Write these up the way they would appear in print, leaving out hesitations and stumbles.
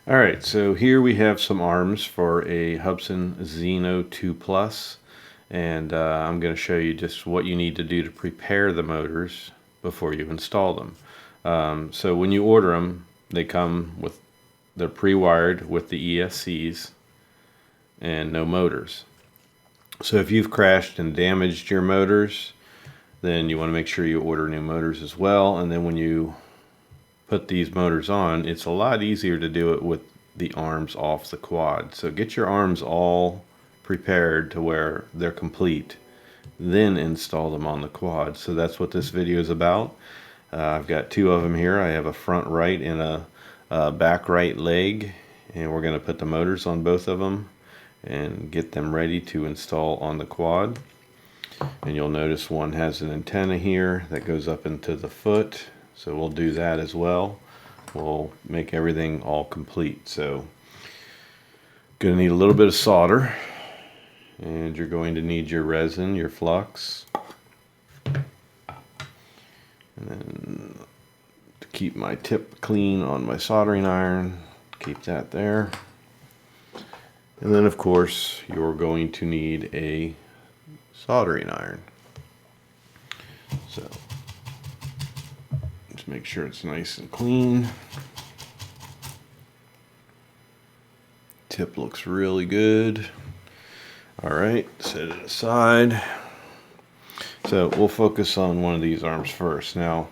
Alright, so here we have some arms for a Hubsan Zino 2 Plus, and I'm going to show you just what you need to do to prepare the motors before you install them. So when you order them, they're pre-wired with the ESCs and no motors. So if you've crashed and damaged your motors, then you want to make sure you order new motors as well, and then when you put these motors on, it's a lot easier to do it with the arms off the quad. So get your arms all prepared to where they're complete, then install them on the quad. So that's what this video is about. I've got two of them here. I have a front right and a back right leg, and we're going to put the motors on both of them and get them ready to install on the quad. And you'll notice one has an antenna here that goes up into the foot, so we'll do that as well. We'll make everything all complete. So gonna need a little bit of solder, and you're going to need your resin, your flux, and then to keep my tip clean on my soldering iron, keep that there. And then of course you're going to need a soldering iron. So just make sure it's nice and clean. Tip looks really good. Alright, set it aside. So we'll focus on one of these arms first. Now,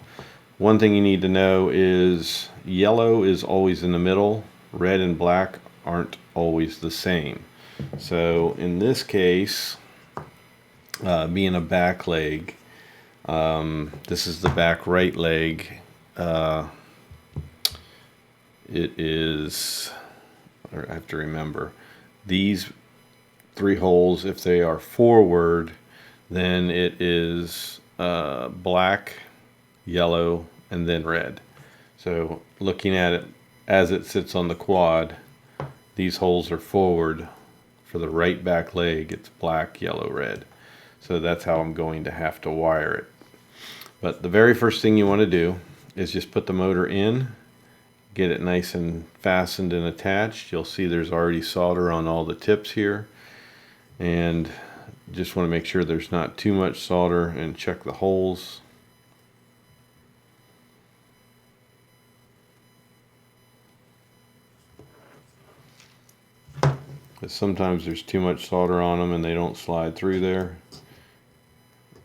one thing you need to know is yellow is always in the middle, red and black aren't always the same. So in this case, being a back leg, this is the back right leg. It is, I have to remember, these three holes, if they are forward, then it is black, yellow, and then red. So looking at it as it sits on the quad, these holes are forward. For the right back leg, it's black, yellow, red. So that's how I'm going to have to wire it. But the very first thing you want to do is just put the motor in, get it nice and fastened and attached. You'll see there's already solder on all the tips here, and just want to make sure there's not too much solder and check the holes. Because sometimes there's too much solder on them and they don't slide through there,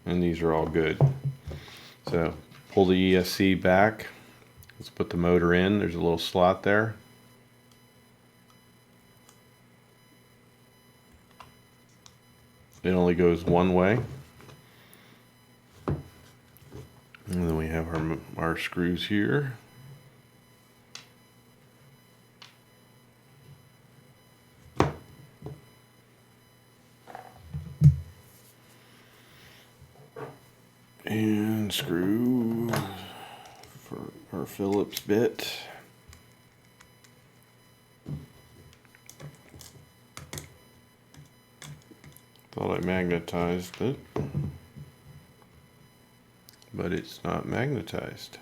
and these are all good. So pull the ESC back. Let's put the motor in. There's a little slot there. It only goes one way. And then we have our screws here. And screw for our Phillips bit. Thought I magnetized it, but it's not magnetized.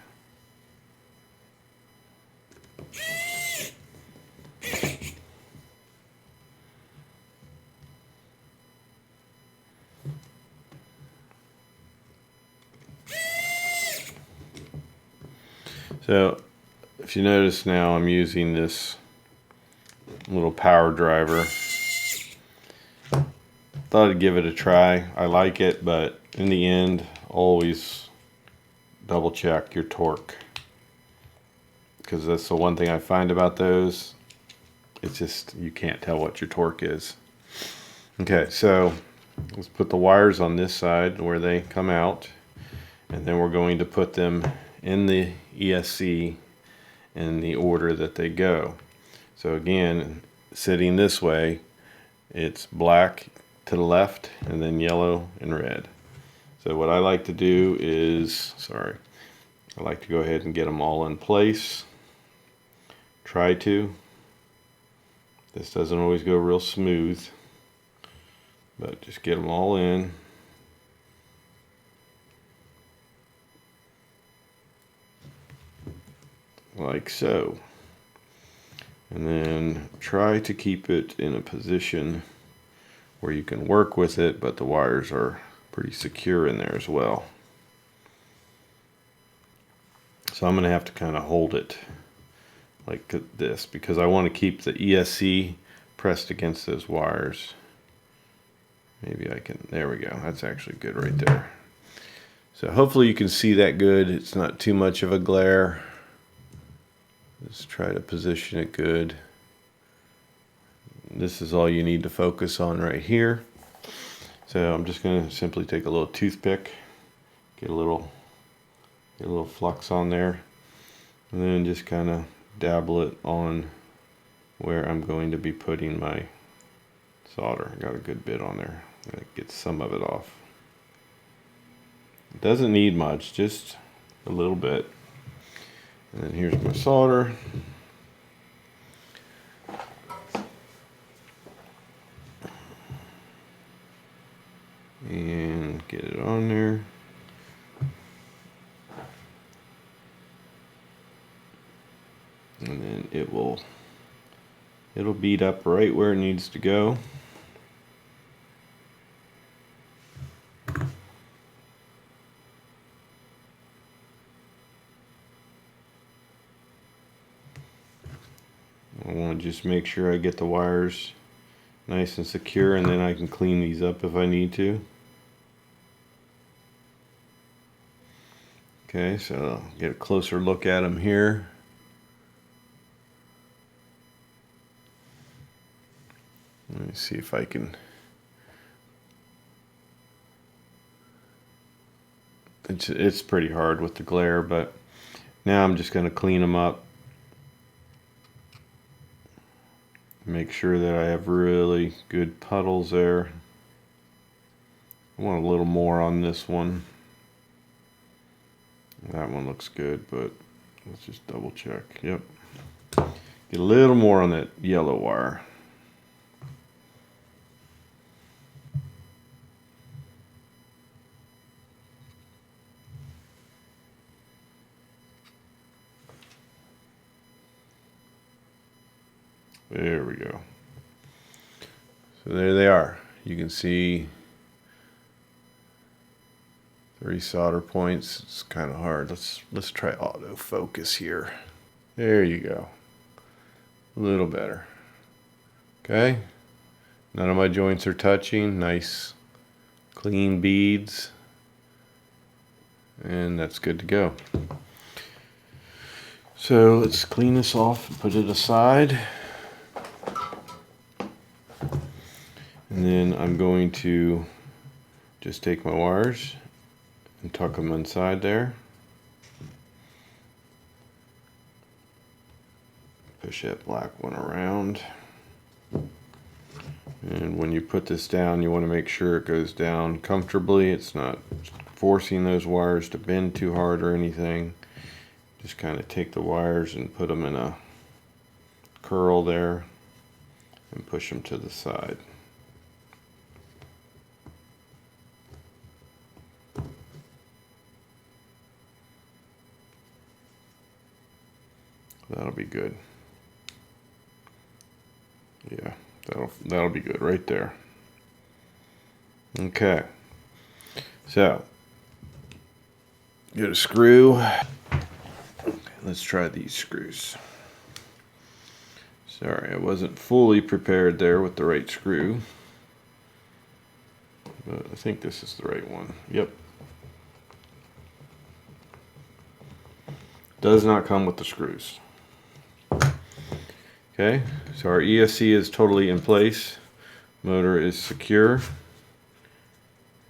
So if you notice now, I'm using this little power driver. Thought I'd give it a try. I like it, but in the end, always double check your torque, because that's the one thing I find about those. It's just, you can't tell what your torque is. Okay, so let's put the wires on this side where they come out, and then we're going to put them in the ESC in the order that they go. So again, sitting this way, it's black to the left and then yellow and red. So what I like to do is, I like to go ahead and get them all in place. Try to. This doesn't always go real smooth, but just get them all in. Like so. And then try to keep it in a position where you can work with it, but the wires are pretty secure in there as well. So I'm going to have to kind of hold it like this because I want to keep the ESC pressed against those wires. Maybe I can, there we go. That's actually good right there. So hopefully you can see that good. It's not too much of a glare. Let's try to position it good. This is all you need to focus on right here. So I'm just going to simply take a little toothpick, get a little flux on there, and then just kind of dabble it on where I'm going to be putting my solder. I got a good bit on there. Get some of it off. It doesn't need much, just a little bit. And then here's my solder. And get it on there. And then it'll bead up right where it needs to go. I want to just make sure I get the wires nice and secure, and then I can clean these up if I need to. Okay, so I'll get a closer look at them here. Let me see if I can. It's pretty hard with the glare, but now I'm just going to clean them up. Make sure that I have really good puddles there. I want a little more on this one. That one looks good, but let's just double check. Yep. Get a little more on that yellow wire. There we go. So there they are. You can see 3 solder points. It's kind of hard. Let's try autofocus here. There you go. A little better. Okay. None of my joints are touching. Nice clean beads. And that's good to go. So let's clean this off and put it aside. And then I'm going to just take my wires and tuck them inside there. Push that black one around. And when you put this down, you want to make sure it goes down comfortably. It's not forcing those wires to bend too hard or anything. Just kind of take the wires and put them in a curl there and push them to the side. That'll be good. Yeah, that'll be good right there. Okay. So, get a screw. Let's try these screws. Sorry, I wasn't fully prepared there with the right screw. But I think this is the right one. Yep. Does not come with the screws. Okay, so our ESC is totally in place. Motor is secure.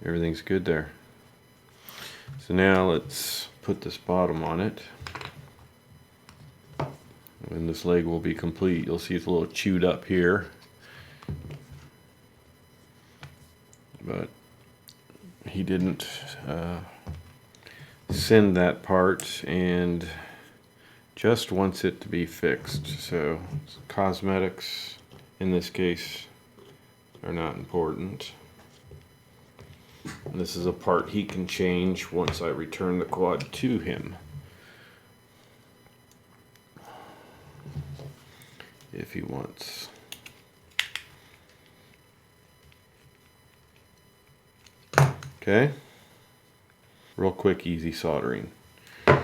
Everything's good there. So now let's put this bottom on it. When this leg will be complete, you'll see it's a little chewed up here. But he didn't send that part and just wants it to be fixed. So cosmetics in this case are not important. And this is a part he can change once I return the quad to him. if he wants. Okay, real quick, easy soldering. All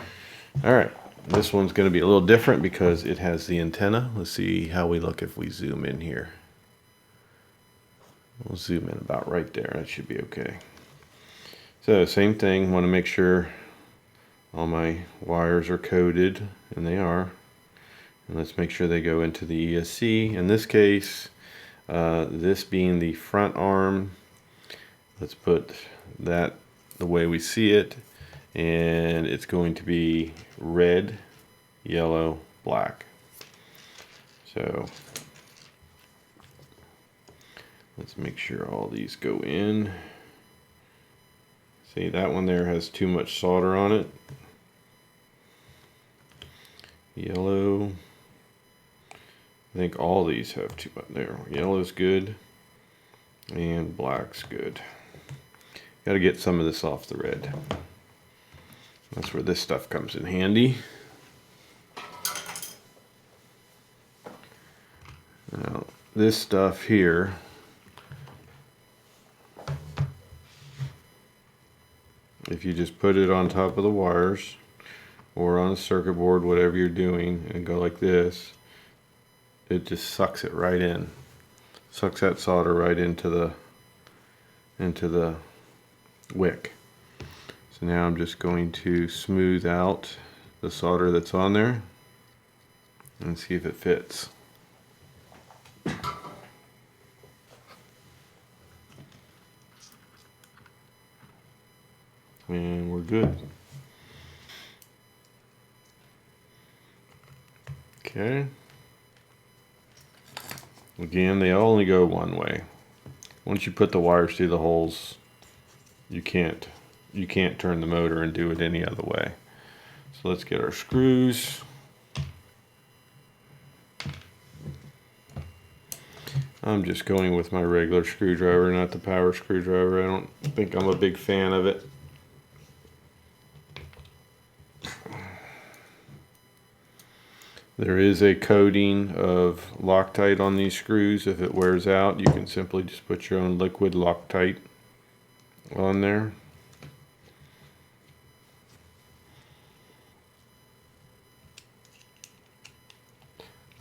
right, this one's going to be a little different because it has the antenna. Let's see how we look if we zoom in here. We'll zoom in about right there. That should be okay. So same thing, want to make sure all my wires are coded, and they are. And let's make sure they go into the ESC. In this case, this being the front arm, let's put that the way we see it, and it's going to be red, yellow, black. So let's make sure all these go in. See, that one there has too much solder on it. Yellow, I think all these have too much there. Yellow's good, and black's good. Got to get some of this off the red. That's where this stuff comes in handy. Now, this stuff here, if you just put it on top of the wires or on a circuit board, whatever you're doing, and go like this, it just sucks it right in. Sucks that solder right into the wick. So now I'm just going to smooth out the solder that's on there and see if it fits. And we're good. Okay. Again, they only go one way. Once you put the wires through the holes, you can't turn the motor and do it any other way. So let's get our screws. I'm just going with my regular screwdriver, not the power screwdriver. I don't think I'm a big fan of it. There is a coating of Loctite on these screws. If it wears out, you can simply just put your own liquid Loctite on there.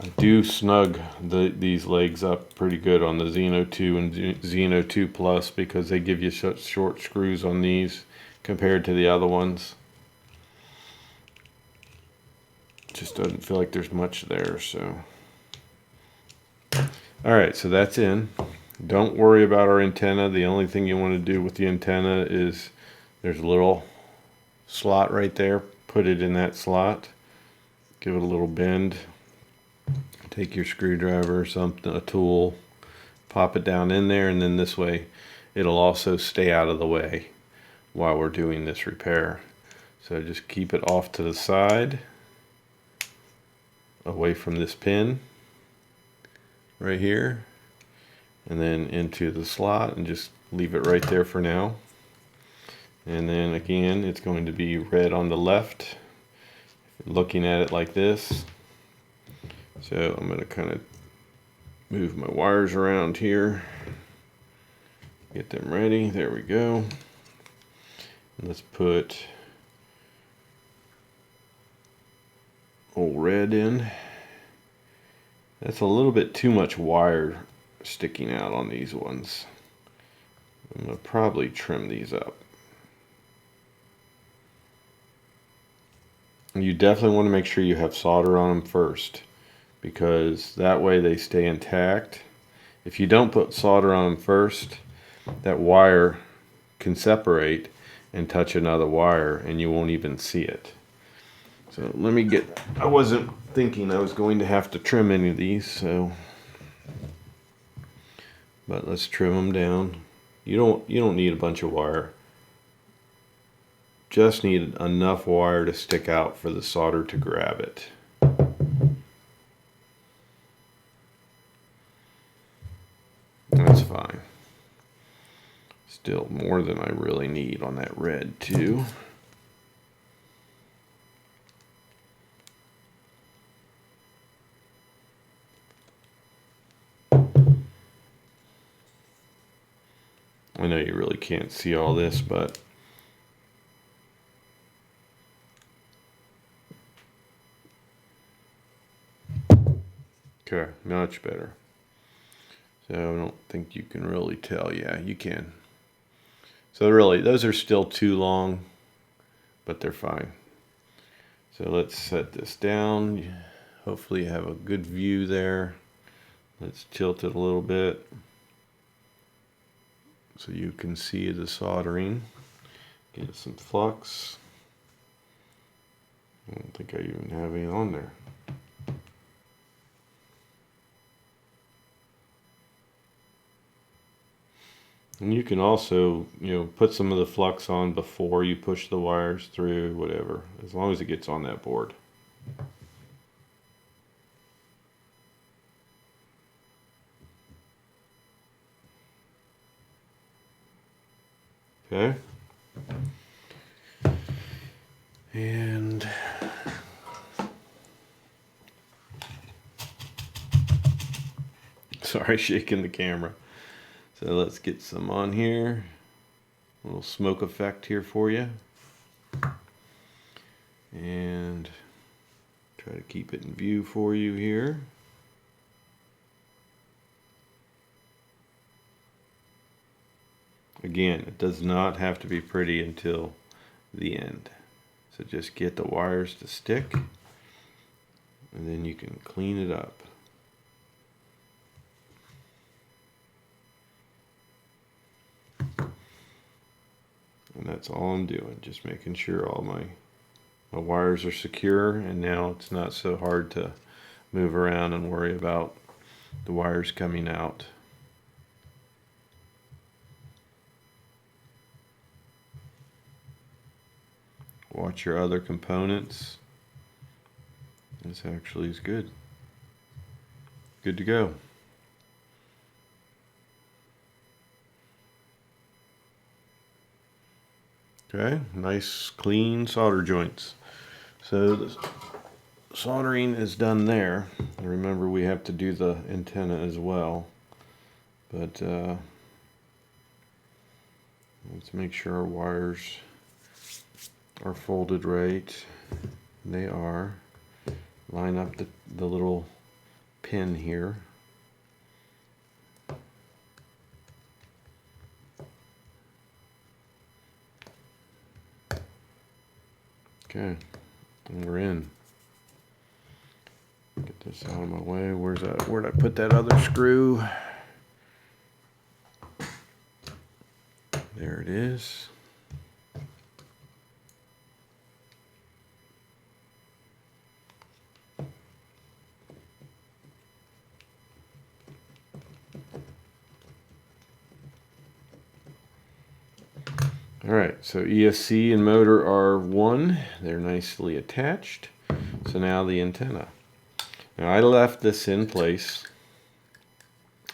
I do snug these legs up pretty good on the Zino 2 and Zino 2 Plus because they give you such short screws on these compared to the other ones. Just doesn't feel like there's much there. So alright, so that's in. Don't worry about our antenna. The only thing you want to do with the antenna is there's a little slot right there. Put it in that slot. Give it a little bend. Take your screwdriver or something, a tool, pop it down in there, and then this way it'll also stay out of the way while we're doing this repair. So just keep it off to the side, away from this pin right here, and then into the slot, and just leave it right there for now. And then again, it's going to be red on the left, looking at it like this. So I'm going to kind of move my wires around here, get them ready. There we go. And let's put old red in. That's a little bit too much wire sticking out on these ones. I'm going to probably trim these up. And you definitely want to make sure you have solder on them first, because that way they stay intact. If you don't put solder on them first, that wire can separate and touch another wire and you won't even see it. So let me get, I wasn't thinking I was going to have to trim any of these, so, but let's trim them down. You don't need a bunch of wire. Just need enough wire to stick out for the solder to grab it. That's fine. Still more than I really need on that red too. I know you really can't see all this, but okay, much better. So I don't think you can really tell. Yeah, you can. So really, those are still too long, but they're fine. So let's set this down. Hopefully you have a good view there. Let's tilt it a little bit so you can see the soldering. Get some flux. I don't think I even have any on there. And you can also, put some of the flux on before you push the wires through, whatever, as long as it gets on that board. Okay. And sorry, shaking the camera. So let's get some on here. A little smoke effect here for you. And try to keep it in view for you here. Again, it does not have to be pretty until the end. So just get the wires to stick, and then you can clean it up. And that's all I'm doing, just making sure all my wires are secure, and now it's not so hard to move around and worry about the wires coming out. Watch your other components. This actually is good. Good to go. Okay, nice clean solder joints. So the soldering is done there. Remember, we have to do the antenna as well. But let's make sure our wires are folded right. They are. Line up the little pin here. Okay, and we're in. Get this out of my way. Where'd I put that other screw? There it is. All right, so ESC and motor are one. They're nicely attached. So now the antenna. Now I left this in place.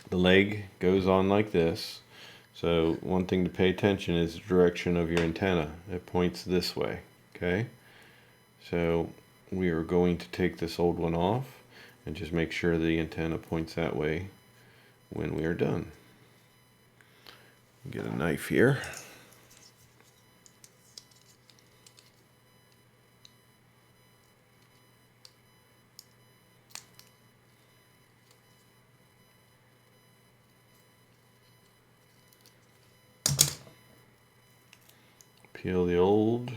The leg goes on like this. So one thing to pay attention is the direction of your antenna. It points this way, okay? So we are going to take this old one off and just make sure the antenna points that way when we are done. Get a knife here. Peel the old.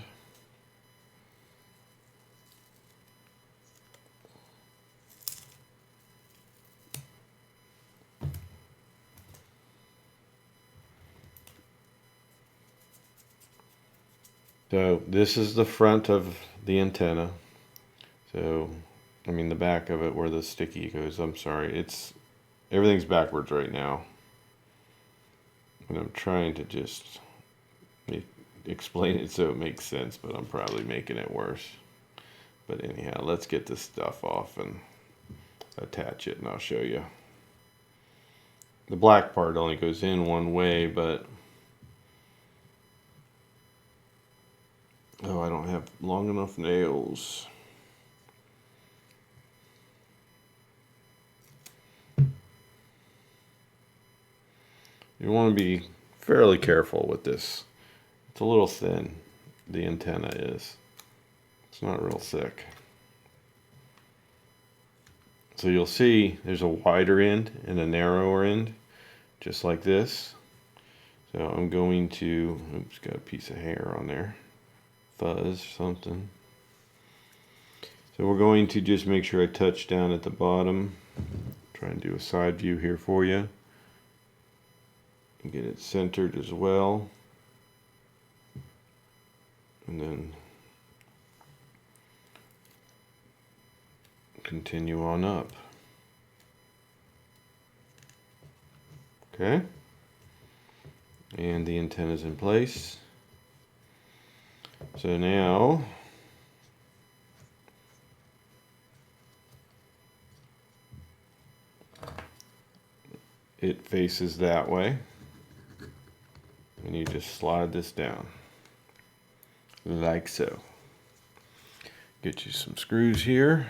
So this is the front of the antenna. So, I mean the back of it where the sticky goes. I'm sorry, everything's backwards right now. And I'm trying to just explain it so it makes sense, but I'm probably making it worse. But anyhow, let's get this stuff off and attach it, and I'll show you. The black part only goes in one way, but oh, I don't have long enough nails. You want to be fairly careful with this. It's a little thin, the antenna is. It's not real thick. So you'll see there's a wider end and a narrower end, just like this. So I'm going to, oops, got a piece of hair on there, fuzz, something. So we're going to just make sure I touch down at the bottom. Try and do a side view here for you. And get it centered as well. And then continue on up. Okay. And the antenna's in place. So now it faces that way, and you just slide this down like so. Get you some screws here.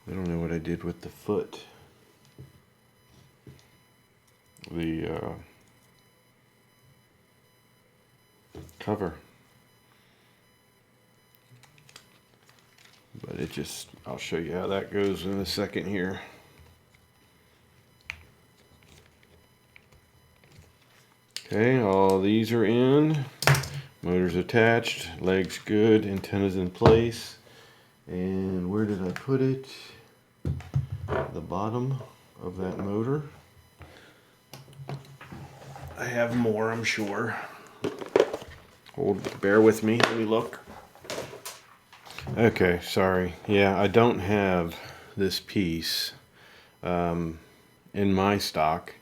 I don't know what I did with the foot. The cover. But it just, I'll show you how that goes in a second here. Okay, all these are in. Motors attached, legs good, antennas in place. And where did I put it? The bottom of that motor. I have more, I'm sure. Bear with me, let me look. Okay, sorry. Yeah, I don't have this piece in my stock.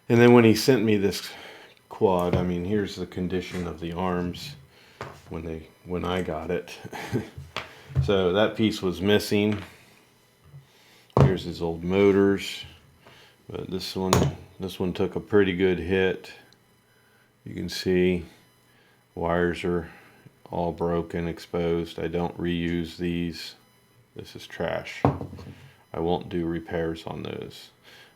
And then when he sent me this quad, I mean, here's the condition of the arms when I got it. So that piece was missing. Here's his old motors, but this one took a pretty good hit. You can see wires are all broken, exposed. I don't reuse these. This is trash. I won't do repairs on those.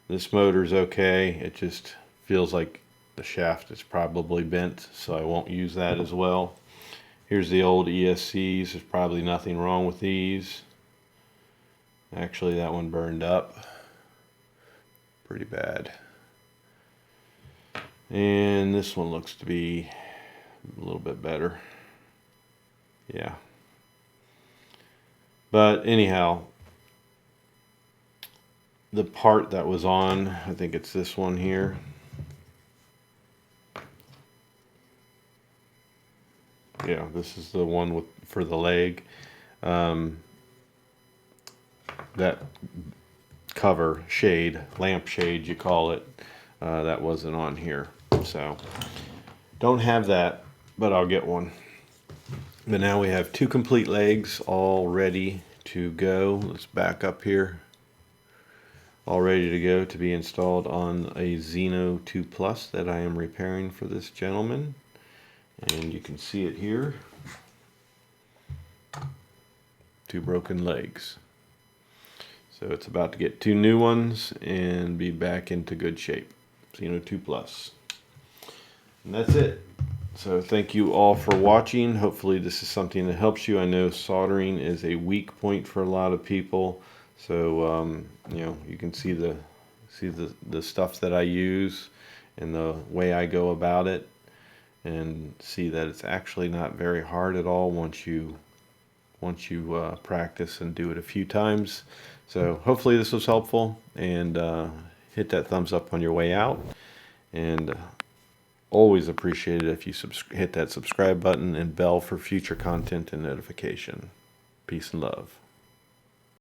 This motor's okay. It just feels like the shaft is probably bent, so I won't use that as well. Here's the old ESCs. There's probably nothing wrong with these. Actually, that one burned up pretty bad. And this one looks to be a little bit better. Yeah. But anyhow, the part that was on, I think it's this one here. Yeah, this is the one for the leg. That cover shade, lamp shade you call it, that wasn't on here. So don't have that, but I'll get one. But now we have two complete legs all ready to go. Let's back up here. All ready to go to be installed on a Zino 2 Plus that I am repairing for this gentleman. And you can see it here. Two broken legs. So it's about to get two new ones and be back into good shape. Zino 2 Plus. And that's it. So thank you all for watching. Hopefully this is something that helps you. I know soldering is a weak point for a lot of people. So you know, you can see the stuff that I use and the way I go about it, and see that it's actually not very hard at all once you practice and do it a few times. So hopefully this was helpful, and hit that thumbs up on your way out, and always appreciate it if you hit that subscribe button and bell for future content and notification. Peace and love.